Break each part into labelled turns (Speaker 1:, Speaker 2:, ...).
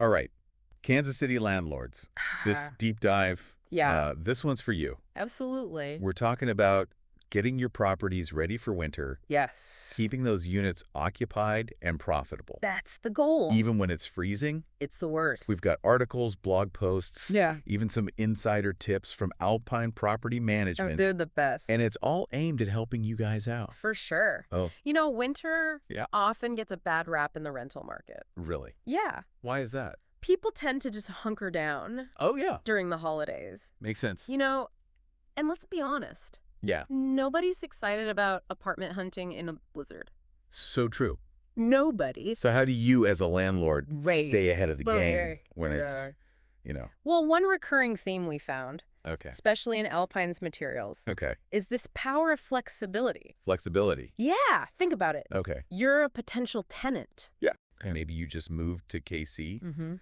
Speaker 1: All right. Kansas City landlords. This deep dive,
Speaker 2: Yeah,
Speaker 1: this one's for you.
Speaker 2: absolutely.
Speaker 1: We're talking about getting your properties ready for winter,
Speaker 2: Yes.
Speaker 1: keeping those units occupied and profitable.
Speaker 2: That's the goal.
Speaker 1: Even when it's freezing,
Speaker 2: It's the worst.
Speaker 1: we've got articles, blog posts,
Speaker 2: Yeah.
Speaker 1: even some insider tips from Alpine Property
Speaker 2: Oh,
Speaker 1: Management.
Speaker 2: they're the best.
Speaker 1: And it's all aimed at helping you guys out.
Speaker 2: For sure.
Speaker 1: Oh,
Speaker 2: Winter
Speaker 1: yeah.
Speaker 2: often gets a bad rap in the rental market.
Speaker 1: Really?
Speaker 2: Yeah.
Speaker 1: Why is that?
Speaker 2: People tend to just hunker down
Speaker 1: Oh, yeah.
Speaker 2: during the holidays.
Speaker 1: Makes sense.
Speaker 2: And let's be honest.
Speaker 1: Yeah.
Speaker 2: Nobody's excited about apartment hunting in a blizzard.
Speaker 1: So true.
Speaker 2: Nobody.
Speaker 1: So how do you, as a landlord,
Speaker 2: Race.
Speaker 1: stay ahead of the
Speaker 2: Well,
Speaker 1: game when
Speaker 2: yeah.
Speaker 1: it's,
Speaker 2: Well, one recurring theme we found,
Speaker 1: Okay.
Speaker 2: especially in Alpine's materials,
Speaker 1: Okay.
Speaker 2: is this power of flexibility.
Speaker 1: Flexibility.
Speaker 2: Yeah, think about it.
Speaker 1: Okay.
Speaker 2: You're a potential tenant.
Speaker 1: Yeah. And maybe you just moved to KC.
Speaker 2: Mm-hmm.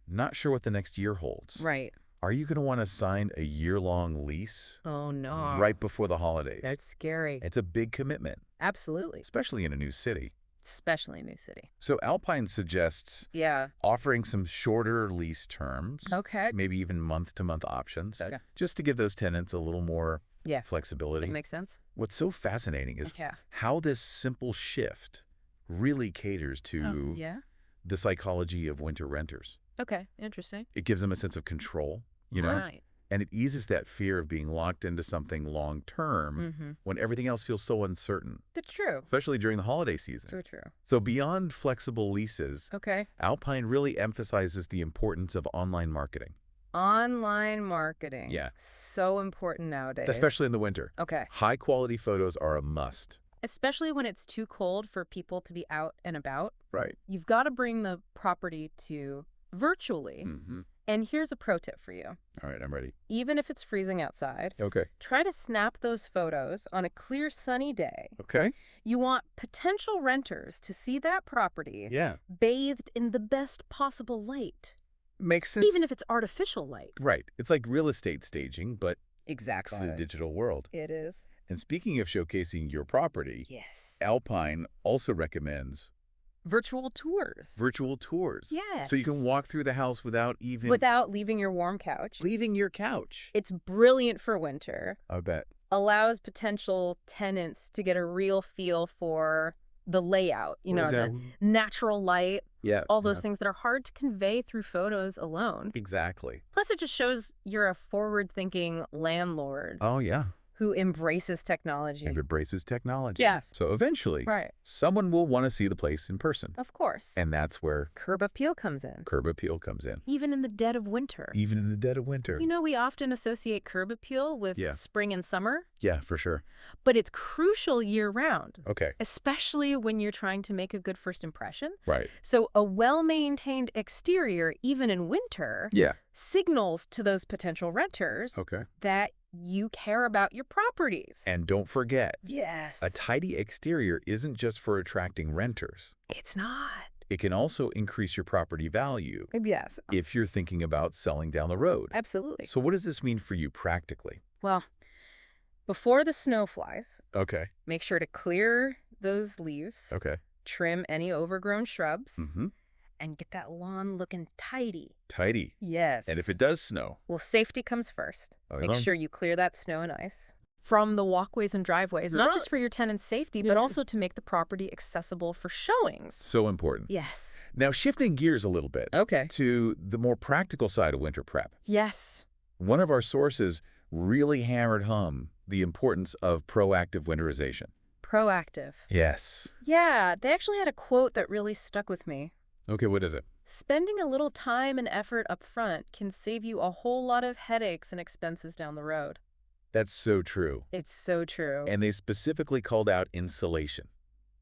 Speaker 1: Not sure what the next year holds.
Speaker 2: Right.
Speaker 1: Are you going to want to sign a year-long lease
Speaker 2: Oh, no.
Speaker 1: right before the holidays?
Speaker 2: That's scary.
Speaker 1: It's a big commitment,
Speaker 2: Absolutely.
Speaker 1: especially in a new city.
Speaker 2: Especially a new city.
Speaker 1: So Alpine suggests
Speaker 2: Yeah.
Speaker 1: offering some shorter lease terms,
Speaker 2: Okay.
Speaker 1: maybe even month-to-month options,
Speaker 2: Okay.
Speaker 1: just to give those tenants a little more
Speaker 2: Yeah.
Speaker 1: flexibility.
Speaker 2: That makes sense.
Speaker 1: What's so fascinating is
Speaker 2: Yeah.
Speaker 1: how this simple shift really caters to
Speaker 2: Yeah.
Speaker 1: the psychology of winter renters.
Speaker 2: Okay. Interesting.
Speaker 1: It gives them a sense of control, you know,
Speaker 2: Right.
Speaker 1: and it eases that fear of being locked into something long-term
Speaker 2: Mm-hmm.
Speaker 1: when everything else feels so uncertain,
Speaker 2: That's true.
Speaker 1: especially during the holiday season.
Speaker 2: So true.
Speaker 1: So beyond flexible leases,
Speaker 2: Okay.
Speaker 1: Alpine really emphasizes the importance of online marketing,
Speaker 2: Online marketing.
Speaker 1: Yeah.
Speaker 2: So important nowadays.
Speaker 1: especially in the winter.
Speaker 2: Okay.
Speaker 1: High-quality photos are a must.
Speaker 2: Especially when it's too cold for people to be out and about.
Speaker 1: Right.
Speaker 2: You've got to bring the property to virtually.
Speaker 1: Mm-hmm.
Speaker 2: And here's a pro tip for you.
Speaker 1: All right, I'm ready.
Speaker 2: Even if it's freezing outside,
Speaker 1: Okay.
Speaker 2: try to snap those photos on a clear, sunny day.
Speaker 1: Okay.
Speaker 2: You want potential renters to see that property
Speaker 1: Yeah.
Speaker 2: bathed in the best possible light,
Speaker 1: Makes sense.
Speaker 2: even if it's artificial light.
Speaker 1: Right. It's like real estate staging, but
Speaker 2: Exactly.
Speaker 1: for the digital world.
Speaker 2: It is.
Speaker 1: And speaking of showcasing your property,
Speaker 2: Yes.
Speaker 1: Alpine also recommends
Speaker 2: Virtual tours.
Speaker 1: virtual tours.
Speaker 2: Yes.
Speaker 1: So you can walk through the house without even
Speaker 2: Without leaving your warm couch.
Speaker 1: leaving your couch.
Speaker 2: It's brilliant for winter.
Speaker 1: I bet.
Speaker 2: Allows potential tenants to get a real feel for the layout, the natural light,
Speaker 1: Yeah.
Speaker 2: all those things that are hard to convey through photos alone.
Speaker 1: Exactly.
Speaker 2: Plus, it just shows you're a forward-thinking landlord
Speaker 1: Oh, yeah.
Speaker 2: who embraces technology.
Speaker 1: And embraces technology.
Speaker 2: Yes.
Speaker 1: So eventually,
Speaker 2: Right.
Speaker 1: someone will want to see the place in person.
Speaker 2: Of course.
Speaker 1: And that's where
Speaker 2: Curb appeal comes in,
Speaker 1: curb appeal comes in.
Speaker 2: even in the dead of winter.
Speaker 1: Even in the dead of winter.
Speaker 2: We often associate curb appeal with
Speaker 1: Yeah.
Speaker 2: spring and summer,
Speaker 1: Yeah, for sure.
Speaker 2: but it's crucial year-round,
Speaker 1: Okay.
Speaker 2: especially when you're trying to make a good first impression.
Speaker 1: Right.
Speaker 2: So a well-maintained exterior, even in winter,
Speaker 1: Yeah.
Speaker 2: signals to those potential renters
Speaker 1: Okay.
Speaker 2: that you care about your properties.
Speaker 1: And don't forget,
Speaker 2: Yes.
Speaker 1: a tidy exterior isn't just for attracting renters.
Speaker 2: It's not.
Speaker 1: It can also increase your property value
Speaker 2: Yes.
Speaker 1: if you're thinking about selling down the road.
Speaker 2: Absolutely.
Speaker 1: So what does this mean for you practically?
Speaker 2: Well, before the snow flies,
Speaker 1: Okay.
Speaker 2: make sure to clear those leaves,
Speaker 1: Okay.
Speaker 2: trim any overgrown shrubs,
Speaker 1: Mm-hmm.
Speaker 2: and get that lawn looking tidy.
Speaker 1: Tidy.
Speaker 2: Yes.
Speaker 1: And if it does snow,
Speaker 2: Well, safety comes first.
Speaker 1: Oh,
Speaker 2: Make
Speaker 1: yeah.
Speaker 2: sure you clear that snow and ice from the walkways and driveways, not just for your tenants' safety, but also to make the property accessible for showings.
Speaker 1: so important.
Speaker 2: Yes.
Speaker 1: Now, shifting gears a little bit
Speaker 2: Okay.
Speaker 1: to the more practical side of winter prep.
Speaker 2: Yes.
Speaker 1: One of our sources really hammered home the importance of proactive winterization.
Speaker 2: Proactive.
Speaker 1: Yes.
Speaker 2: Yeah, they actually had a quote that really stuck with me.
Speaker 1: Okay, what is it?
Speaker 2: Spending a little time and effort up front can save you a whole lot of headaches and expenses down the road.
Speaker 1: That's so true.
Speaker 2: It's so true.
Speaker 1: And they specifically called out insulation.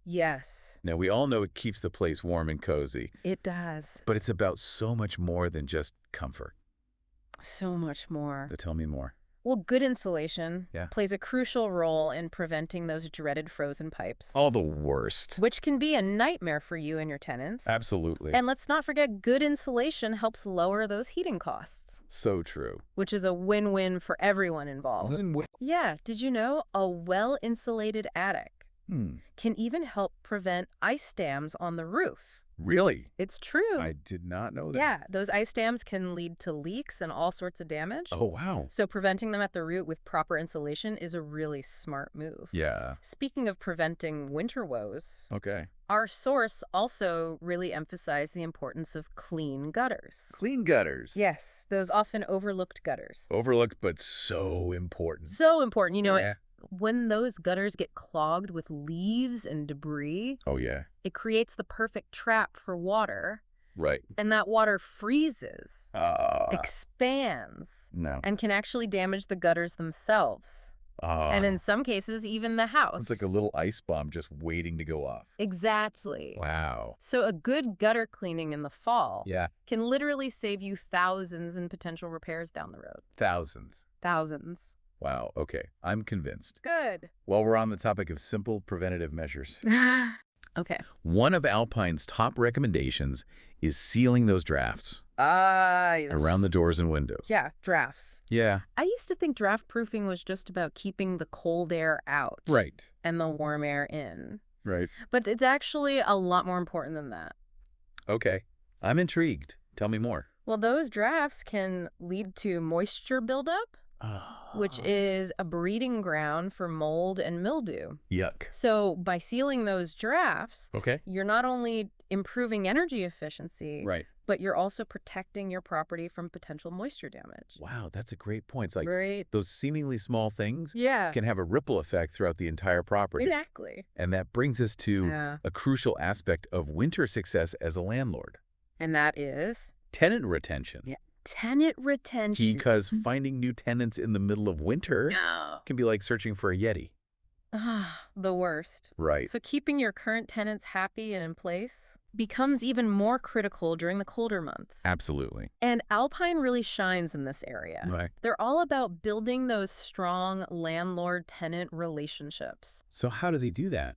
Speaker 2: Yes,
Speaker 1: Now, we all know it keeps the place warm and cozy,
Speaker 2: it does.
Speaker 1: but it's about so much more than just comfort.
Speaker 2: So much more.
Speaker 1: So tell me more.
Speaker 2: Well, good insulation
Speaker 1: Yeah.
Speaker 2: plays a crucial role in preventing those dreaded frozen pipes,
Speaker 1: All the worst.
Speaker 2: which can be a nightmare for you and your tenants.
Speaker 1: Absolutely.
Speaker 2: And let's not forget, good insulation helps lower those heating costs,
Speaker 1: So true.
Speaker 2: which is a win-win for everyone involved. Yeah, did you know a well-insulated attic can even help prevent ice dams on the roof?
Speaker 1: Really?
Speaker 2: It's true.
Speaker 1: I did not know that.
Speaker 2: Yeah, those ice dams can lead to leaks and all sorts of damage.
Speaker 1: Oh, wow.
Speaker 2: So preventing them at the root with proper insulation is a really smart move.
Speaker 1: Yeah.
Speaker 2: Speaking of preventing winter woes,
Speaker 1: Okay.
Speaker 2: our source also really emphasized the importance of clean gutters.
Speaker 1: Clean gutters.
Speaker 2: Yes, those often overlooked gutters.
Speaker 1: Overlooked, but so important.
Speaker 2: So important.
Speaker 1: Yeah.
Speaker 2: When those gutters get clogged with leaves and debris,
Speaker 1: Oh, yeah.
Speaker 2: it creates the perfect trap for water,
Speaker 1: Right.
Speaker 2: and that water freezes, expands,
Speaker 1: No.
Speaker 2: and can actually damage the gutters themselves. And in some cases, even the house.
Speaker 1: It's like a little ice bomb just waiting to go off.
Speaker 2: Exactly.
Speaker 1: Wow.
Speaker 2: So a good gutter cleaning in the fall
Speaker 1: Yeah.
Speaker 2: can literally save you thousands in potential repairs down the road.
Speaker 1: Thousands.
Speaker 2: Thousands.
Speaker 1: Wow. Okay. I'm convinced.
Speaker 2: Good.
Speaker 1: While we're on the topic of simple preventative measures,
Speaker 2: Okay.
Speaker 1: one of Alpine's top recommendations is sealing those drafts
Speaker 2: Yes.
Speaker 1: around the doors and windows.
Speaker 2: Yeah, drafts.
Speaker 1: Yeah.
Speaker 2: I used to think draft proofing was just about keeping the cold air out.
Speaker 1: Right.
Speaker 2: And the warm air in.
Speaker 1: Right.
Speaker 2: But it's actually a lot more important than that.
Speaker 1: Okay. I'm intrigued. Tell me more.
Speaker 2: Well, those drafts can lead to moisture buildup, which is a breeding ground for mold and mildew.
Speaker 1: Yuck.
Speaker 2: So by sealing those drafts,
Speaker 1: Okay.
Speaker 2: you're not only improving energy efficiency,
Speaker 1: Right.
Speaker 2: but you're also protecting your property from potential moisture damage.
Speaker 1: Wow, that's a great point. It's like
Speaker 2: Right.
Speaker 1: those seemingly small things
Speaker 2: Yeah.
Speaker 1: can have a ripple effect throughout the entire property.
Speaker 2: Exactly.
Speaker 1: And that brings us to
Speaker 2: Yeah.
Speaker 1: a crucial aspect of winter success as a landlord.
Speaker 2: And that is
Speaker 1: Tenant retention.
Speaker 2: Yeah. tenant retention.
Speaker 1: Because finding new tenants in the middle of winter
Speaker 2: No.
Speaker 1: can be like searching for a Yeti.
Speaker 2: The worst.
Speaker 1: Right.
Speaker 2: So keeping your current tenants happy and in place becomes even more critical during the colder months.
Speaker 1: Absolutely.
Speaker 2: And Alpine really shines in this area.
Speaker 1: Right.
Speaker 2: They're all about building those strong landlord-tenant relationships.
Speaker 1: So how do they do that?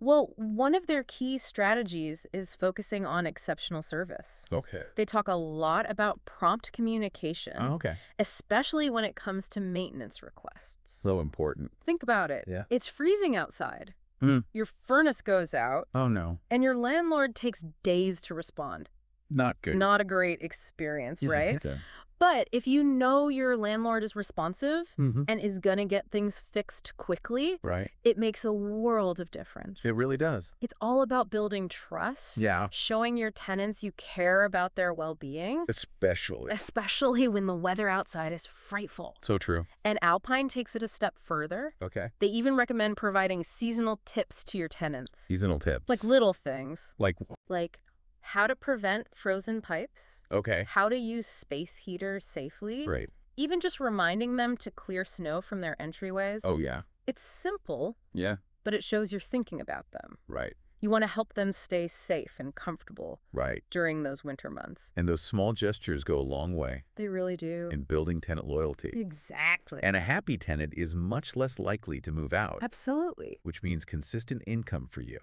Speaker 2: Well, one of their key strategies is focusing on exceptional service.
Speaker 1: Okay.
Speaker 2: They talk a lot about prompt communication,
Speaker 1: Okay.
Speaker 2: especially when it comes to maintenance requests.
Speaker 1: So important.
Speaker 2: Think about it.
Speaker 1: Yeah.
Speaker 2: It's freezing outside.
Speaker 1: Hmm.
Speaker 2: Your furnace goes out,
Speaker 1: Oh, no.
Speaker 2: and your landlord takes days to respond.
Speaker 1: Not good.
Speaker 2: Not a great experience,
Speaker 1: Isn't
Speaker 2: right?
Speaker 1: it?
Speaker 2: But if you know your landlord is responsive
Speaker 1: Mhm.
Speaker 2: and is going to get things fixed quickly,
Speaker 1: Right.
Speaker 2: it makes a world of difference.
Speaker 1: It really does.
Speaker 2: It's all about building trust,
Speaker 1: Yeah.
Speaker 2: showing your tenants you care about their well-being, especially when the weather outside is frightful.
Speaker 1: So true.
Speaker 2: And Alpine takes it a step further.
Speaker 1: Okay.
Speaker 2: They even recommend providing seasonal tips to your tenants.
Speaker 1: Seasonal tips.
Speaker 2: Like little things.
Speaker 1: Like,
Speaker 2: Like how to prevent frozen pipes,
Speaker 1: okay.
Speaker 2: how to use space heaters safely,
Speaker 1: Right.
Speaker 2: even just reminding them to clear snow from their entryways.
Speaker 1: Oh, yeah.
Speaker 2: It's simple,
Speaker 1: Yeah.
Speaker 2: but it shows you're thinking about them.
Speaker 1: Right.
Speaker 2: You want to help them stay safe and comfortable
Speaker 1: Right.
Speaker 2: during those winter months.
Speaker 1: And those small gestures go a long way
Speaker 2: They really do.
Speaker 1: in building tenant loyalty.
Speaker 2: Exactly.
Speaker 1: And a happy tenant is much less likely to move out,
Speaker 2: Absolutely.
Speaker 1: which means consistent income for you.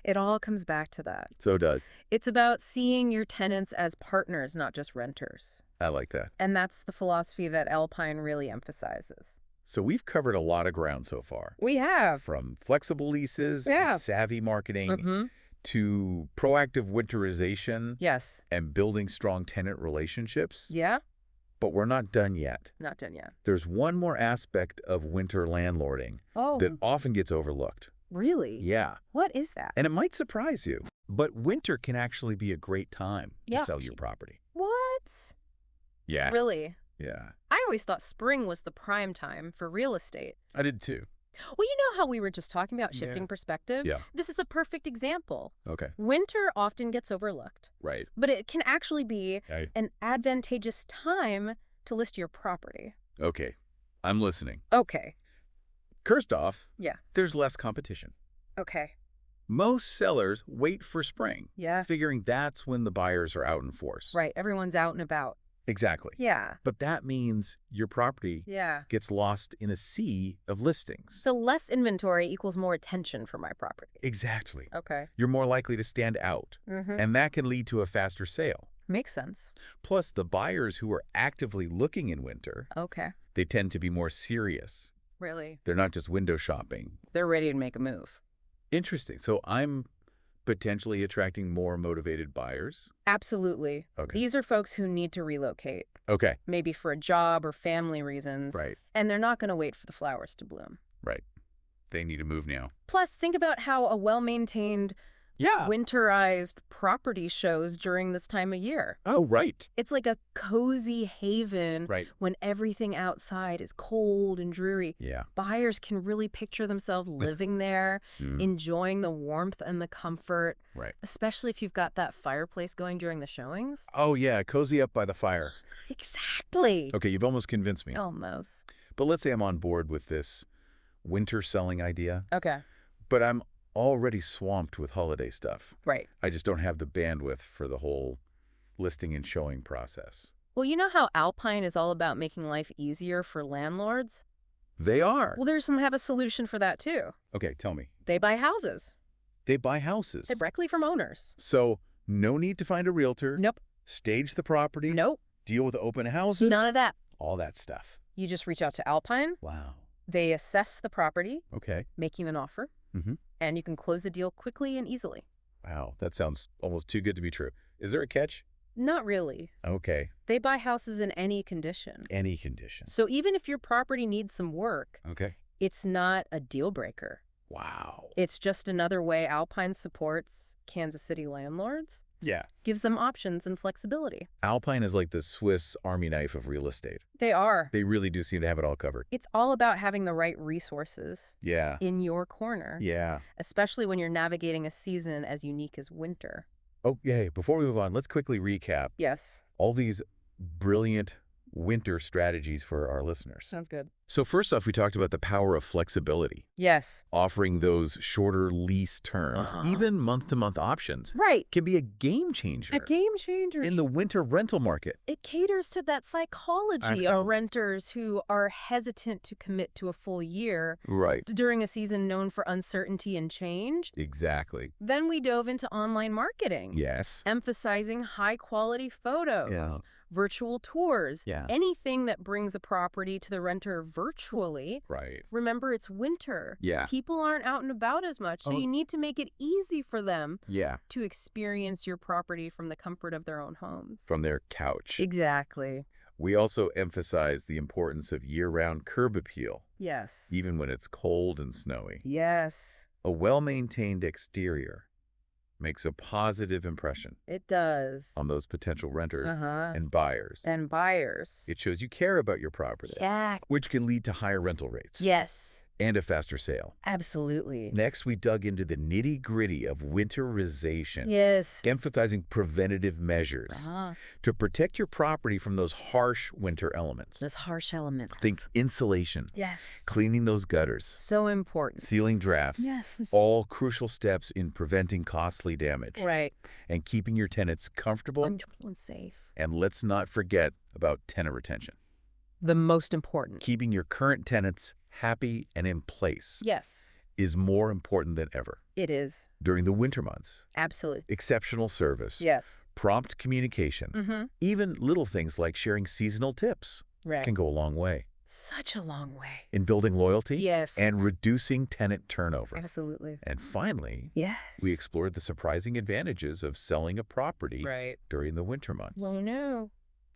Speaker 2: It all comes back to that.
Speaker 1: So does.
Speaker 2: It's about seeing your tenants as partners, not just renters.
Speaker 1: I like that.
Speaker 2: And that's the philosophy that Alpine really emphasizes.
Speaker 1: So we've covered a lot of ground so far.
Speaker 2: We have.
Speaker 1: From flexible leases,
Speaker 2: Yeah.
Speaker 1: savvy marketing,
Speaker 2: Mm-hmm.
Speaker 1: to proactive winterization
Speaker 2: Yes.
Speaker 1: and building strong tenant relationships.
Speaker 2: Yeah?
Speaker 1: But we're not done yet.
Speaker 2: Not done yet.
Speaker 1: There's one more aspect of winter landlording
Speaker 2: Oh,
Speaker 1: that often gets overlooked.
Speaker 2: really?
Speaker 1: Yeah.
Speaker 2: What is that?
Speaker 1: And it might surprise you, but winter can actually be a great time
Speaker 2: Yeah.
Speaker 1: to sell your property.
Speaker 2: What?
Speaker 1: Yeah.
Speaker 2: Really?
Speaker 1: Yeah.
Speaker 2: I always thought spring was the prime time for real estate.
Speaker 1: I did too.
Speaker 2: Well, you know how we were just talking about shifting
Speaker 1: Yeah.
Speaker 2: perspective?
Speaker 1: Yeah.
Speaker 2: This is a perfect example.
Speaker 1: Okay.
Speaker 2: Winter often gets overlooked,
Speaker 1: Right.
Speaker 2: but it can actually be
Speaker 1: Okay.
Speaker 2: an advantageous time to list your property.
Speaker 1: Okay. I'm listening.
Speaker 2: Okay.
Speaker 1: First off,
Speaker 2: Yeah.
Speaker 1: there's less competition.
Speaker 2: Okay.
Speaker 1: Most sellers wait for spring,
Speaker 2: Yeah.
Speaker 1: figuring that's when the buyers are out in force.
Speaker 2: Right. Everyone's out and about.
Speaker 1: Exactly.
Speaker 2: Yeah.
Speaker 1: But that means your property
Speaker 2: Yeah.
Speaker 1: gets lost in a sea of listings.
Speaker 2: So less inventory equals more attention for my property.
Speaker 1: Exactly.
Speaker 2: Okay.
Speaker 1: You're more likely to stand out,
Speaker 2: Mm-hmm.
Speaker 1: and that can lead to a faster sale.
Speaker 2: Makes sense.
Speaker 1: Plus, the buyers who are actively looking in winter,
Speaker 2: Okay.
Speaker 1: they tend to be more serious.
Speaker 2: Really?
Speaker 1: They're not just window shopping.
Speaker 2: They're ready to make a move.
Speaker 1: Interesting. So I'm Potentially attracting more motivated buyers?
Speaker 2: Absolutely.
Speaker 1: Okay.
Speaker 2: These are folks who need to relocate,
Speaker 1: Okay.
Speaker 2: maybe for a job or family reasons.
Speaker 1: Right.
Speaker 2: And they're not going to wait for the flowers to bloom.
Speaker 1: Right. They need to move now.
Speaker 2: Plus, think about how a well-maintained,
Speaker 1: Yeah.
Speaker 2: winterized property shows during this time of year.
Speaker 1: Oh, right.
Speaker 2: It's like a cozy haven
Speaker 1: Right.
Speaker 2: when everything outside is cold and dreary.
Speaker 1: Yeah.
Speaker 2: Buyers can really picture themselves living there, enjoying the warmth and the comfort,
Speaker 1: Right.
Speaker 2: especially if you've got that fireplace going during the showings.
Speaker 1: Oh, yeah. Cozy up by the fire.
Speaker 2: Exactly.
Speaker 1: Okay, you've almost convinced me.
Speaker 2: Almost.
Speaker 1: But let's say I'm on board with this winter selling idea,
Speaker 2: Okay.
Speaker 1: but I'm already swamped with holiday stuff.
Speaker 2: Right.
Speaker 1: I just don't have the bandwidth for the whole listing and showing process.
Speaker 2: Well, you know how Alpine is all about making life easier for landlords?
Speaker 1: They are.
Speaker 2: Well, have a solution for that, too.
Speaker 1: Okay, tell me.
Speaker 2: They buy houses
Speaker 1: They buy houses.
Speaker 2: directly from owners.
Speaker 1: So no need to find a realtor.
Speaker 2: Nope.
Speaker 1: Stage the property.
Speaker 2: Nope.
Speaker 1: Deal with open houses.
Speaker 2: None of that.
Speaker 1: All that stuff.
Speaker 2: You just reach out to Alpine.
Speaker 1: Wow.
Speaker 2: They assess the property,
Speaker 1: Okay.
Speaker 2: making an offer,
Speaker 1: Mm-hmm.
Speaker 2: and you can close the deal quickly and easily.
Speaker 1: Wow, that sounds almost too good to be true. Is there a catch?
Speaker 2: Not really.
Speaker 1: Okay.
Speaker 2: They buy houses in any condition.
Speaker 1: Any condition.
Speaker 2: So even if your property needs some work,
Speaker 1: Okay.
Speaker 2: it's not a deal breaker.
Speaker 1: Wow.
Speaker 2: It's just another way Alpine supports Kansas City landlords,
Speaker 1: Yeah.
Speaker 2: gives them options and flexibility.
Speaker 1: Alpine is like the Swiss Army knife of real estate.
Speaker 2: They are.
Speaker 1: They really do seem to have it all covered.
Speaker 2: It's all about having the right resources
Speaker 1: Yeah.
Speaker 2: in your corner,
Speaker 1: Yeah.
Speaker 2: especially when you're navigating a season as unique as winter.
Speaker 1: Oh, yeah. Before we move on, let's quickly recap
Speaker 2: Yes.
Speaker 1: all these brilliant winter strategies for our listeners.
Speaker 2: Sounds good.
Speaker 1: So first off, we talked about the power of flexibility,
Speaker 2: Yes.
Speaker 1: offering those shorter lease terms, even month-to-month options,
Speaker 2: Right.
Speaker 1: can be a game changer
Speaker 2: A game changer.
Speaker 1: in the winter rental market.
Speaker 2: It caters to that psychology of renters who are hesitant to commit to a full year
Speaker 1: Right.
Speaker 2: during a season known for uncertainty and change.
Speaker 1: Exactly.
Speaker 2: Then we dove into online marketing,
Speaker 1: Yes.
Speaker 2: emphasizing high-quality photos,
Speaker 1: Yeah.
Speaker 2: virtual tours,
Speaker 1: Yeah.
Speaker 2: anything that brings a property to the renter virtually.
Speaker 1: Right.
Speaker 2: Remember, it's winter.
Speaker 1: Yeah.
Speaker 2: People aren't out and about as much, so
Speaker 1: Oh.
Speaker 2: you need to make it easy for them
Speaker 1: Yeah.
Speaker 2: to experience your property from the comfort of their own homes.
Speaker 1: From their couch.
Speaker 2: Exactly.
Speaker 1: We also emphasize the importance of year-round curb appeal,
Speaker 2: Yes.
Speaker 1: even when it's cold and snowy.
Speaker 2: Yes,
Speaker 1: A well-maintained exterior makes a positive impression
Speaker 2: it does.
Speaker 1: on those potential renters
Speaker 2: Uh-huh.
Speaker 1: and buyers.
Speaker 2: And buyers.
Speaker 1: It shows you care about your property,
Speaker 2: Yeah.
Speaker 1: which can lead to higher rental rates
Speaker 2: Yes.
Speaker 1: and a faster sale.
Speaker 2: Absolutely.
Speaker 1: Next, we dug into the nitty-gritty of winterization,
Speaker 2: Yes.
Speaker 1: emphasizing preventative measures
Speaker 2: Uh-huh.
Speaker 1: to protect your property from those harsh winter elements.
Speaker 2: Those harsh elements.
Speaker 1: Think insulation,
Speaker 2: Yes.
Speaker 1: cleaning those gutters,
Speaker 2: So important.
Speaker 1: sealing drafts,
Speaker 2: Yes.
Speaker 1: all crucial steps in preventing costly damage
Speaker 2: Right.
Speaker 1: and keeping your tenants comfortable.
Speaker 2: And safe.
Speaker 1: And let's not forget about tenant retention,
Speaker 2: The most important.
Speaker 1: keeping your current tenants happy and in place
Speaker 2: Yes.
Speaker 1: is more important than ever.
Speaker 2: It is.
Speaker 1: During the winter months,
Speaker 2: Absolutely.
Speaker 1: exceptional service,
Speaker 2: Yes.
Speaker 1: prompt communication,
Speaker 2: Mm-hmm.
Speaker 1: even little things like sharing seasonal tips
Speaker 2: Right.
Speaker 1: can go a long way
Speaker 2: Such a long way.
Speaker 1: in building loyalty
Speaker 2: Yes.
Speaker 1: and reducing tenant turnover.
Speaker 2: Absolutely.
Speaker 1: And finally,
Speaker 2: Yes.
Speaker 1: we explored the surprising advantages of selling a property
Speaker 2: Right.
Speaker 1: during the winter months.
Speaker 2: Well, no.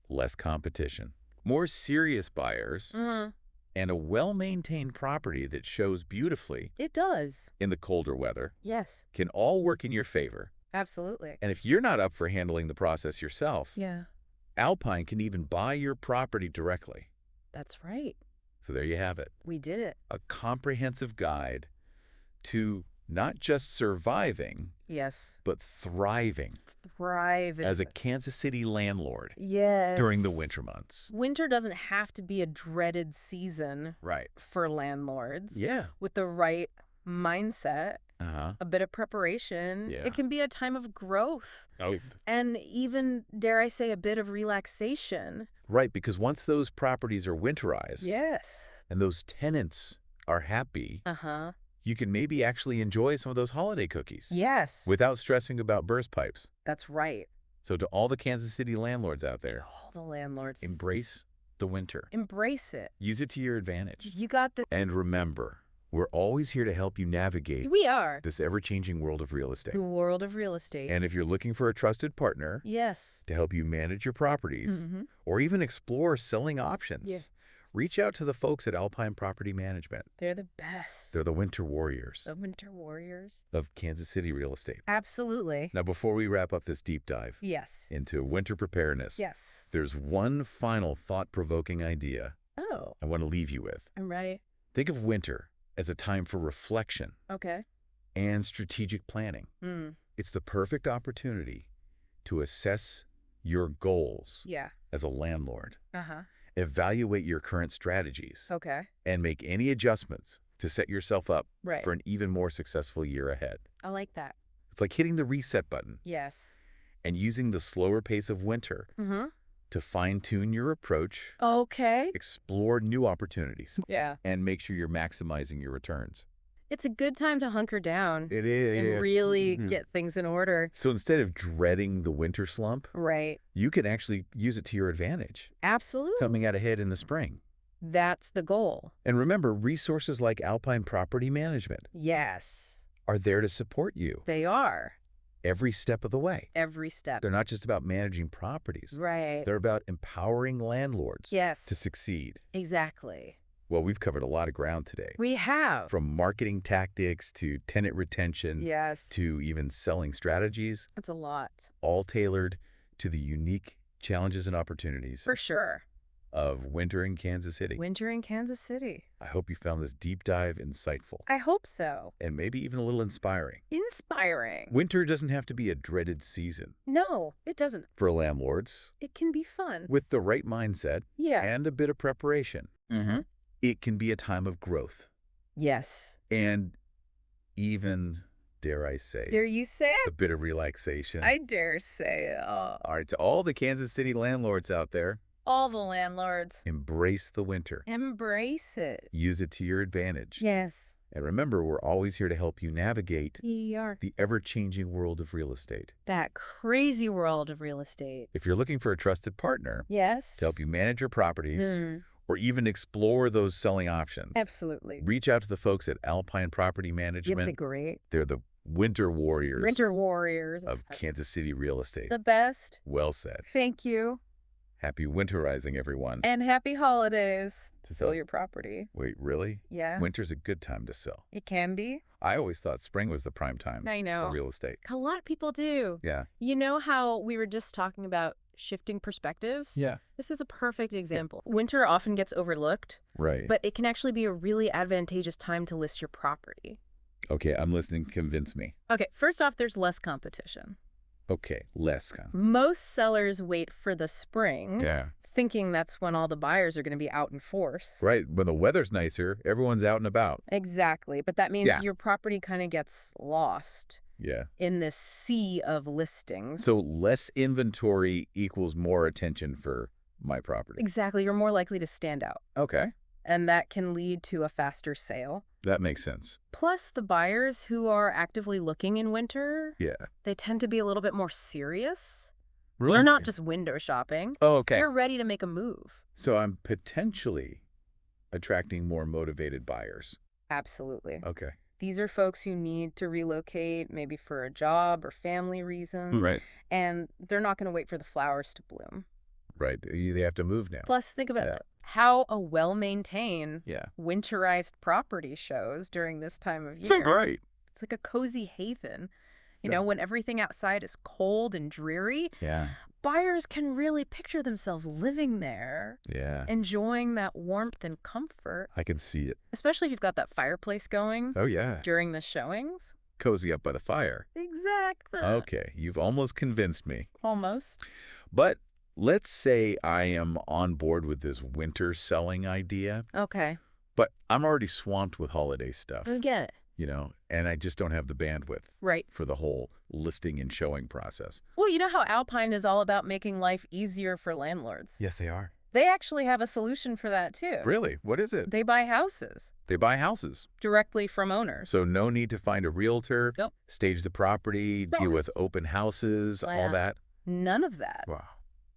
Speaker 1: Less competition, more serious buyers,
Speaker 2: Uh-huh.
Speaker 1: and a well-maintained property that shows beautifully
Speaker 2: It does.
Speaker 1: in the colder weather
Speaker 2: Yes.
Speaker 1: can all work in your favor.
Speaker 2: Absolutely.
Speaker 1: And if you're not up for handling the process yourself,
Speaker 2: Yeah.
Speaker 1: Alpine can even buy your property directly.
Speaker 2: That's right.
Speaker 1: So there you have it,
Speaker 2: We did it.
Speaker 1: a comprehensive guide to not just surviving,
Speaker 2: Yes.
Speaker 1: but thriving
Speaker 2: Thrive.
Speaker 1: as a Kansas City landlord
Speaker 2: Yes.
Speaker 1: during the winter months.
Speaker 2: Winter doesn't have to be a dreaded season
Speaker 1: Right.
Speaker 2: for landlords.
Speaker 1: Yeah.
Speaker 2: With the right mindset,
Speaker 1: Uh-huh.
Speaker 2: a bit of preparation,
Speaker 1: Yeah.
Speaker 2: it can be a time of growth.
Speaker 1: Oh,
Speaker 2: And even, dare I say, a bit of relaxation.
Speaker 1: right, because once those properties are winterized
Speaker 2: Yes.
Speaker 1: and those tenants are happy,
Speaker 2: Uh-huh.
Speaker 1: you can maybe actually enjoy some of those holiday cookies
Speaker 2: Yes.
Speaker 1: without stressing about burst pipes.
Speaker 2: That's right.
Speaker 1: So to all the Kansas City landlords out there,
Speaker 2: All the landlords.
Speaker 1: embrace the winter.
Speaker 2: Embrace it.
Speaker 1: Use it to your advantage.
Speaker 2: You got the...
Speaker 1: And remember, We're always here to help you navigate
Speaker 2: We are.
Speaker 1: this ever-changing world of real estate.
Speaker 2: The world of real estate.
Speaker 1: And if you're looking for a trusted partner
Speaker 2: Yes.
Speaker 1: to help you manage your properties or even explore selling options, reach out to the folks at Alpine Property Management.
Speaker 2: They're the best.
Speaker 1: They're the winter warriors
Speaker 2: The winter warriors.
Speaker 1: of Kansas City real estate.
Speaker 2: Absolutely.
Speaker 1: Now, before we wrap up this deep dive
Speaker 2: Yes.
Speaker 1: into winter preparedness,
Speaker 2: Yes.
Speaker 1: there's one final thought-provoking idea
Speaker 2: Oh,
Speaker 1: I want to leave you with.
Speaker 2: I'm ready.
Speaker 1: Think of winter as a time for reflection
Speaker 2: Okay.
Speaker 1: and strategic planning. It's the perfect opportunity to assess your goals
Speaker 2: Yeah.
Speaker 1: as a landlord,
Speaker 2: Uh-huh.
Speaker 1: evaluate your current strategies,
Speaker 2: Okay.
Speaker 1: and make any adjustments to set yourself up
Speaker 2: Right.
Speaker 1: for an even more successful year ahead.
Speaker 2: I like that.
Speaker 1: It's like hitting the reset button
Speaker 2: Yes.
Speaker 1: and using the slower pace of winter to fine-tune your approach,
Speaker 2: Okay.
Speaker 1: explore new opportunities,
Speaker 2: Yeah.
Speaker 1: and make sure you're maximizing your returns.
Speaker 2: It's a good time to hunker down
Speaker 1: It is.
Speaker 2: and really get things in order.
Speaker 1: So instead of dreading the winter slump,
Speaker 2: Right.
Speaker 1: you can actually use it to your advantage,
Speaker 2: Absolutely.
Speaker 1: coming out ahead in the spring.
Speaker 2: That's the goal.
Speaker 1: And remember, resources like Alpine Property Management
Speaker 2: Yes.
Speaker 1: are there to support you
Speaker 2: They are.
Speaker 1: every step of the way.
Speaker 2: Every step.
Speaker 1: They're not just about managing properties.
Speaker 2: Right.
Speaker 1: They're about empowering landlords
Speaker 2: Yes.
Speaker 1: to succeed.
Speaker 2: Exactly.
Speaker 1: Well, we've covered a lot of ground today.
Speaker 2: We have.
Speaker 1: From marketing tactics to tenant retention
Speaker 2: Yes.
Speaker 1: to even selling strategies,
Speaker 2: That's a lot.
Speaker 1: all tailored to the unique challenges and opportunities
Speaker 2: For sure.
Speaker 1: of winter in Kansas City.
Speaker 2: Winter in Kansas City.
Speaker 1: I hope you found this deep dive insightful
Speaker 2: I hope so.
Speaker 1: and maybe even a little inspiring.
Speaker 2: Inspiring.
Speaker 1: Winter doesn't have to be a dreaded season.
Speaker 2: No, it doesn't.
Speaker 1: For landlords,
Speaker 2: It can be fun.
Speaker 1: with the right mindset
Speaker 2: Yeah.
Speaker 1: and a bit of preparation, it can be a time of growth
Speaker 2: Yes.
Speaker 1: and even, dare I say,
Speaker 2: Dare you say
Speaker 1: a
Speaker 2: it?
Speaker 1: bit of relaxation.
Speaker 2: I dare say it.
Speaker 1: All right, to all the Kansas City landlords out there,
Speaker 2: All the landlords.
Speaker 1: embrace the winter.
Speaker 2: Embrace it.
Speaker 1: Use it to your advantage.
Speaker 2: Yes.
Speaker 1: And remember, we're always here to help you navigate
Speaker 2: We are.
Speaker 1: the ever-changing world of real estate.
Speaker 2: That crazy world of real estate.
Speaker 1: If you're looking for a trusted partner
Speaker 2: Yes.
Speaker 1: to help you manage your properties or even explore those selling options,
Speaker 2: Absolutely.
Speaker 1: reach out to the folks at Alpine Property
Speaker 2: Yep,
Speaker 1: Management.
Speaker 2: the great.
Speaker 1: They're the winter warriors
Speaker 2: Winter warriors.
Speaker 1: of Kansas City real estate.
Speaker 2: The best.
Speaker 1: Well said.
Speaker 2: Thank you.
Speaker 1: Happy winterizing, everyone.
Speaker 2: And happy holidays.
Speaker 1: To
Speaker 2: Sell
Speaker 1: sell-
Speaker 2: your property.
Speaker 1: Wait, really?
Speaker 2: Yeah.
Speaker 1: Winter's a good time to sell.
Speaker 2: It can be.
Speaker 1: I always thought spring was the prime time
Speaker 2: I know.
Speaker 1: for real estate.
Speaker 2: A lot of people do.
Speaker 1: Yeah.
Speaker 2: You know how we were just talking about shifting perspectives?
Speaker 1: Yeah.
Speaker 2: This is a perfect example. Winter often gets overlooked,
Speaker 1: Right.
Speaker 2: but it can actually be a really advantageous time to list your property.
Speaker 1: Okay, I'm listening. Convince me.
Speaker 2: Okay, first off, there's less competition.
Speaker 1: Okay, less.
Speaker 2: Most sellers wait for the spring,
Speaker 1: Yeah.
Speaker 2: thinking that's when all the buyers are going to be out in force.
Speaker 1: Right. When the weather's nicer, everyone's out and about.
Speaker 2: Exactly, but that means
Speaker 1: Yeah.
Speaker 2: your property kind of gets lost
Speaker 1: Yeah.
Speaker 2: in this sea of listings.
Speaker 1: So less inventory equals more attention for my property.
Speaker 2: Exactly, you're more likely to stand out,
Speaker 1: Okay.
Speaker 2: and that can lead to a faster sale.
Speaker 1: That makes sense.
Speaker 2: Plus, the buyers who are actively looking in winter,
Speaker 1: Yeah.
Speaker 2: they tend to be a little bit more serious.
Speaker 1: Really?
Speaker 2: They're not just window shopping.
Speaker 1: Oh, okay.
Speaker 2: They're ready to make a move.
Speaker 1: So I'm potentially attracting more motivated buyers.
Speaker 2: Absolutely.
Speaker 1: Okay.
Speaker 2: These are folks who need to relocate, maybe for a job or family reasons.
Speaker 1: Right.
Speaker 2: And they're not going to wait for the flowers to bloom.
Speaker 1: Right. They have to move now.
Speaker 2: Plus, think about
Speaker 1: Yeah.
Speaker 2: how a well-maintained,
Speaker 1: Yeah.
Speaker 2: winterized property shows during this time of year.
Speaker 1: Right.
Speaker 2: It's like a cozy haven. You
Speaker 1: Yeah.
Speaker 2: know, when everything outside is cold and dreary,
Speaker 1: Yeah.
Speaker 2: buyers can really picture themselves living there,
Speaker 1: Yeah.
Speaker 2: enjoying that warmth and comfort,
Speaker 1: I can see it.
Speaker 2: especially if you've got that fireplace going
Speaker 1: Oh, yeah.
Speaker 2: during the showings.
Speaker 1: Cozy up by the fire.
Speaker 2: Exactly.
Speaker 1: Okay. You've almost convinced me.
Speaker 2: Almost.
Speaker 1: But let's say I am on board with this winter selling idea,
Speaker 2: Okay.
Speaker 1: but I'm already swamped with holiday stuff,
Speaker 2: I get it.
Speaker 1: and I just don't have the bandwidth
Speaker 2: Right.
Speaker 1: for the whole listing and showing process.
Speaker 2: Well, you know how Alpine is all about making life easier for landlords?
Speaker 1: Yes, they are.
Speaker 2: They actually have a solution for that, too.
Speaker 1: Really? What is it?
Speaker 2: They buy houses
Speaker 1: They buy houses.
Speaker 2: directly from owners.
Speaker 1: So no need to find a realtor,
Speaker 2: Nope.
Speaker 1: stage the property,
Speaker 2: No.
Speaker 1: deal with open houses, all
Speaker 2: Wow.
Speaker 1: that.
Speaker 2: None of that.
Speaker 1: Wow.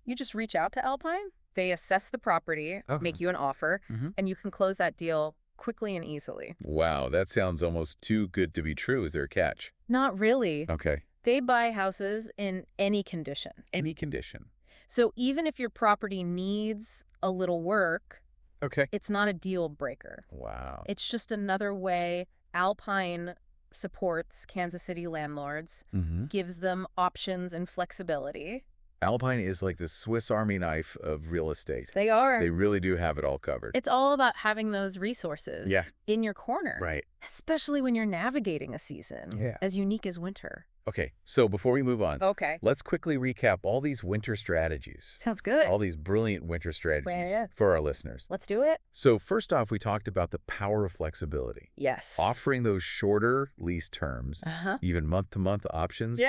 Speaker 2: You just reach out to Alpine. They assess the property,
Speaker 1: Okay.
Speaker 2: make you an offer,
Speaker 1: Mhm.
Speaker 2: and you can close that deal quickly and easily.
Speaker 1: Wow, that sounds almost too good to be true. Is there a catch?
Speaker 2: Not really.
Speaker 1: Okay.
Speaker 2: They buy houses in any condition.
Speaker 1: Any condition.
Speaker 2: So even if your property needs a little work,
Speaker 1: Okay.
Speaker 2: it's not a deal breaker.
Speaker 1: Wow.
Speaker 2: It's just another way Alpine supports Kansas City landlords, gives them options and flexibility.
Speaker 1: Alpine is like the Swiss Army knife of real estate.
Speaker 2: They are.
Speaker 1: They really do have it all covered.
Speaker 2: It's all about having those resources in your corner.
Speaker 1: Right.
Speaker 2: Especially when you're navigating a season as unique as winter.
Speaker 1: Okay, so before we move on,
Speaker 2: Okay.
Speaker 1: let's quickly recap all these winter strategies.
Speaker 2: Sounds good.
Speaker 1: All these brilliant winter strategies
Speaker 2: Yeah.
Speaker 1: for our listeners.
Speaker 2: Let's do it.
Speaker 1: So first off, we talked about the power of flexibility.
Speaker 2: Yes.
Speaker 1: Offering those shorter lease terms, even month-to-month options,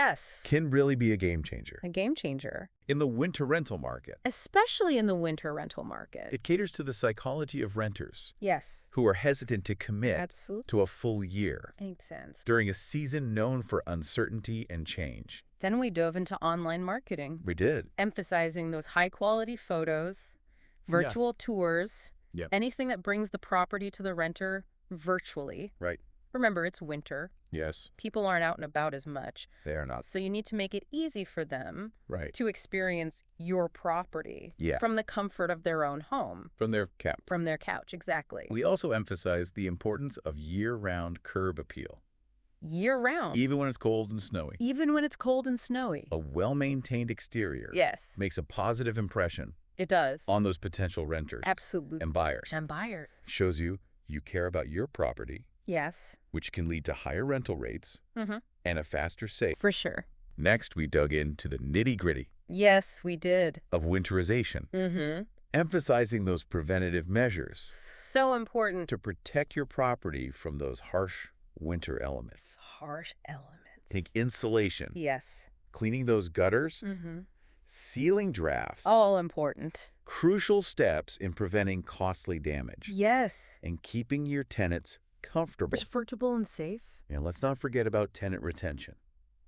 Speaker 1: can really be a game changer.
Speaker 2: A game changer.
Speaker 1: In the winter rental market,
Speaker 2: Especially in the winter rental market.
Speaker 1: it caters to the psychology of renters
Speaker 2: Yes.
Speaker 1: who are hesitant to commit
Speaker 2: Absolutely.
Speaker 1: to a full year
Speaker 2: Makes sense.
Speaker 1: during a season known for uncertainty and change.
Speaker 2: Then we dove into online marketing,
Speaker 1: We did.
Speaker 2: emphasizing those high-quality photos, virtual tours, anything that brings the property to the renter virtually.
Speaker 1: Right.
Speaker 2: Remember, it's winter.
Speaker 1: Yes.
Speaker 2: People aren't out and about as much.
Speaker 1: They are not.
Speaker 2: So you need to make it easy for them
Speaker 1: Right.
Speaker 2: to experience your property
Speaker 1: Yeah.
Speaker 2: from the comfort of their own home,
Speaker 1: From their couch.
Speaker 2: from their couch. Exactly.
Speaker 1: We also emphasize the importance of year-round curb appeal.
Speaker 2: Year-round.
Speaker 1: Even when it's cold and snowy.
Speaker 2: Even when it's cold and snowy.
Speaker 1: A well-maintained exterior
Speaker 2: Yes,
Speaker 1: makes a positive impression
Speaker 2: it does.
Speaker 1: on those potential renters
Speaker 2: Absolutely.
Speaker 1: and buyers.
Speaker 2: And buyers.
Speaker 1: Shows you care about your property,
Speaker 2: Yes.
Speaker 1: which can lead to higher rental rates and a faster sale.
Speaker 2: For sure.
Speaker 1: Next, we dug into the nitty-gritty
Speaker 2: Yes, we did.
Speaker 1: of winterization, emphasizing those preventative measures
Speaker 2: So important.
Speaker 1: to protect your property from those harsh winter elements.
Speaker 2: Harsh elements.
Speaker 1: Think insulation,
Speaker 2: Yes.
Speaker 1: cleaning those gutters, sealing drafts,
Speaker 2: All important.
Speaker 1: crucial steps in preventing costly damage
Speaker 2: Yes.
Speaker 1: and keeping your tenants comfortable.
Speaker 2: Comfortable and safe.
Speaker 1: And let's not forget about tenant retention,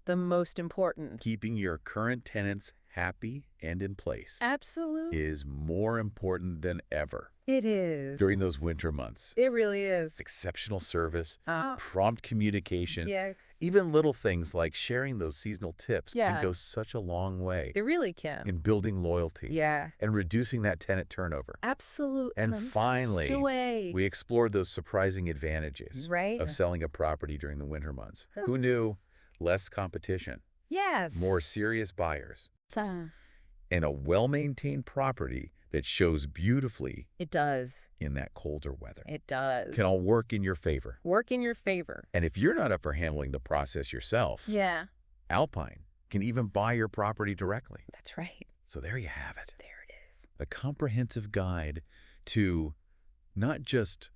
Speaker 2: The most important.
Speaker 1: keeping your current tenants happy and in place
Speaker 2: Absolutely.
Speaker 1: is more important than ever
Speaker 2: It is.
Speaker 1: during those winter months.
Speaker 2: It really is.
Speaker 1: Exceptional service,
Speaker 2: Ah.
Speaker 1: prompt communication,
Speaker 2: Yes.
Speaker 1: even little things like sharing those seasonal tips
Speaker 2: Yeah.
Speaker 1: can go such a long way
Speaker 2: It really can.
Speaker 1: in building loyalty
Speaker 2: Yeah.
Speaker 1: and reducing that tenant turnover.
Speaker 2: Absolutely.
Speaker 1: And finally,
Speaker 2: Away.
Speaker 1: we explored those surprising advantages
Speaker 2: Right.
Speaker 1: of selling a property during the winter months. Who knew? Less competition,
Speaker 2: Yes.
Speaker 1: more serious buyers,
Speaker 2: So-
Speaker 1: and a well-maintained property that shows beautifully
Speaker 2: It does.
Speaker 1: in that colder weather.
Speaker 2: It does.
Speaker 1: Can all work in your favor.
Speaker 2: Work in your favor.
Speaker 1: And if you're not up for handling the process yourself,
Speaker 2: Yeah.
Speaker 1: Alpine can even buy your property directly.
Speaker 2: That's right.
Speaker 1: So there you have it.
Speaker 2: There it is.
Speaker 1: A comprehensive guide to not just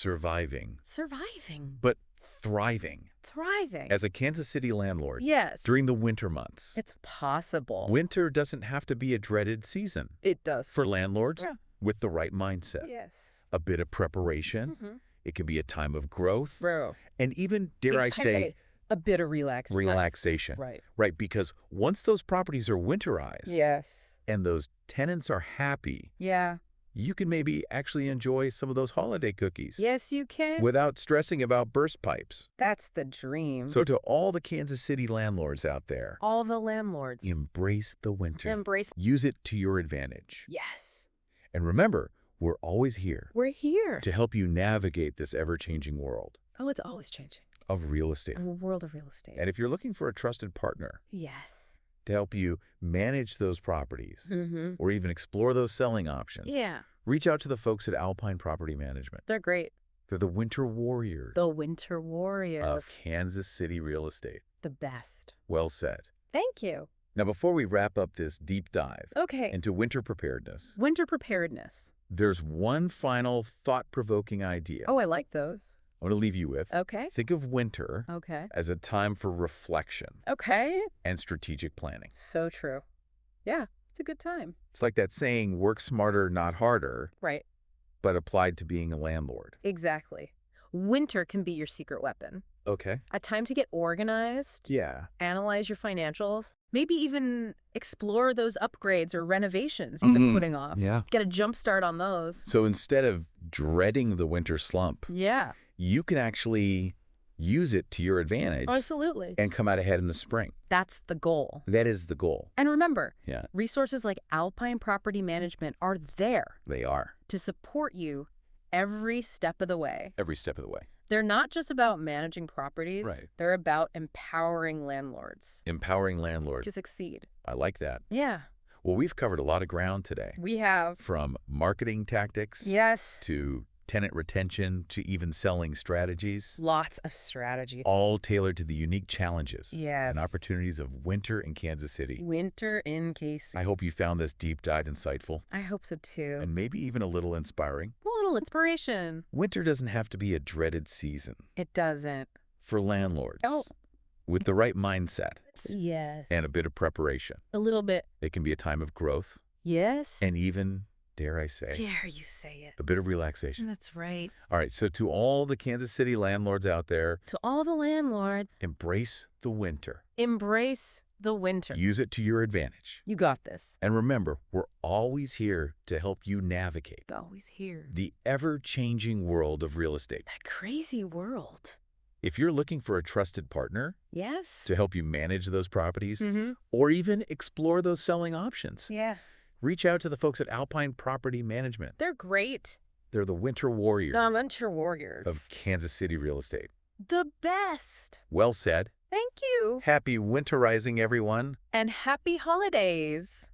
Speaker 1: surviving,
Speaker 2: Surviving.
Speaker 1: but thriving
Speaker 2: Thriving.
Speaker 1: as a Kansas City landlord
Speaker 2: Yes.
Speaker 1: during the winter months.
Speaker 2: It's possible.
Speaker 1: Winter doesn't have to be a dreaded season
Speaker 2: It does.
Speaker 1: for landlords
Speaker 2: Yeah.
Speaker 1: with the right mindset.
Speaker 2: Yes.
Speaker 1: A bit of preparation. It can be a time of growth
Speaker 2: Bro.
Speaker 1: and even, dare I say,
Speaker 2: a bit of relaxation.
Speaker 1: relaxation.
Speaker 2: Right.
Speaker 1: Right, because once those properties are winterized
Speaker 2: Yes.
Speaker 1: and those tenants are happy,
Speaker 2: Yeah.
Speaker 1: you can maybe actually enjoy some of those holiday cookies
Speaker 2: Yes, you can.
Speaker 1: without stressing about burst pipes.
Speaker 2: That's the dream.
Speaker 1: So to all the Kansas City landlords out there,
Speaker 2: all the landlords.
Speaker 1: embrace the winter.
Speaker 2: Embrace.
Speaker 1: Use it to your advantage.
Speaker 2: Yes.
Speaker 1: And remember, we're always here
Speaker 2: We're here.
Speaker 1: to help you navigate this ever-changing world
Speaker 2: Oh, it's always changing.
Speaker 1: of real estate.
Speaker 2: A world of real estate.
Speaker 1: And if you're looking for a trusted partner
Speaker 2: Yes.
Speaker 1: to help you manage those properties
Speaker 2: Mm-hmm.
Speaker 1: or even explore those selling options,
Speaker 2: Yeah.
Speaker 1: reach out to the folks at Alpine Property Management.
Speaker 2: They're great.
Speaker 1: They're the winter warriors
Speaker 2: The Winter Warriors.
Speaker 1: of Kansas City real estate.
Speaker 2: The best.
Speaker 1: Well said.
Speaker 2: Thank you.
Speaker 1: Now, before we wrap up this deep dive
Speaker 2: Okay.
Speaker 1: into winter preparedness,
Speaker 2: Winter preparedness.
Speaker 1: there's one final thought-provoking idea
Speaker 2: Oh, I like those.
Speaker 1: I want to leave you with.
Speaker 2: Okay.
Speaker 1: Think of winter
Speaker 2: Okay.
Speaker 1: as a time for reflection
Speaker 2: Okay.
Speaker 1: and strategic planning.
Speaker 2: So true. Yeah. It's a good time.
Speaker 1: It's like that saying, work smarter, not harder,
Speaker 2: Right.
Speaker 1: but applied to being a landlord.
Speaker 2: Exactly. Winter can be your secret weapon.
Speaker 1: Okay.
Speaker 2: A time to get organized,
Speaker 1: Yeah.
Speaker 2: analyze your financials, maybe even explore those upgrades or renovations you've been putting off.
Speaker 1: Yeah.
Speaker 2: Get a jump start on those.
Speaker 1: So instead of dreading the winter slump,
Speaker 2: Yeah,
Speaker 1: you can actually use it to your advantage
Speaker 2: absolutely.
Speaker 1: and come out ahead in the spring.
Speaker 2: That's the goal.
Speaker 1: That is the goal.
Speaker 2: And remember,
Speaker 1: Yeah,
Speaker 2: resources like Alpine Property Management are there
Speaker 1: they are.
Speaker 2: to support you every step of the way.
Speaker 1: Every step of the way.
Speaker 2: They're not just about managing properties.
Speaker 1: Right.
Speaker 2: They're about empowering landlords
Speaker 1: Empowering landlords.
Speaker 2: to succeed.
Speaker 1: I like that.
Speaker 2: Yeah,
Speaker 1: Well, we've covered a lot of ground today.
Speaker 2: we have.
Speaker 1: From marketing tactics
Speaker 2: Yes.
Speaker 1: to tenant retention to even selling strategies,
Speaker 2: Lots of strategies.
Speaker 1: all tailored to the unique challenges
Speaker 2: Yes.
Speaker 1: and opportunities of winter in Kansas City.
Speaker 2: Winter in KC.
Speaker 1: I hope you found this deep dive insightful
Speaker 2: I hope so too.
Speaker 1: and maybe even a little inspiring.
Speaker 2: A little inspiration.
Speaker 1: Winter doesn't have to be a dreaded season.
Speaker 2: It doesn't.
Speaker 1: For landlords,
Speaker 2: Oh.
Speaker 1: with the right mindset
Speaker 2: Yes.
Speaker 1: and a bit of preparation,
Speaker 2: A little bit.
Speaker 1: it can be a time of growth
Speaker 2: Yes.
Speaker 1: and even, dare I say,
Speaker 2: Dare you say it.
Speaker 1: a bit of relaxation.
Speaker 2: That's right.
Speaker 1: All right, so to all the Kansas City landlords out there,
Speaker 2: To all the landlords,
Speaker 1: embrace the winter.
Speaker 2: embrace the winter.
Speaker 1: Use it to your advantage.
Speaker 2: You got this.
Speaker 1: And remember, we're always here to help you navigate
Speaker 2: Always here.
Speaker 1: the ever-changing world of real estate.
Speaker 2: That crazy world.
Speaker 1: If you're looking for a trusted partner
Speaker 2: Yes.
Speaker 1: to help you manage those properties
Speaker 2: Mm-hmm.
Speaker 1: or even explore those selling options,
Speaker 2: Yeah.
Speaker 1: reach out to the folks at Alpine Property Management.
Speaker 2: They're great.
Speaker 1: They're the winter warrior
Speaker 2: The winter warriors.
Speaker 1: of Kansas City real estate.
Speaker 2: The best.
Speaker 1: Well said.
Speaker 2: Thank you.
Speaker 1: Happy winterizing, everyone.
Speaker 2: And happy holidays.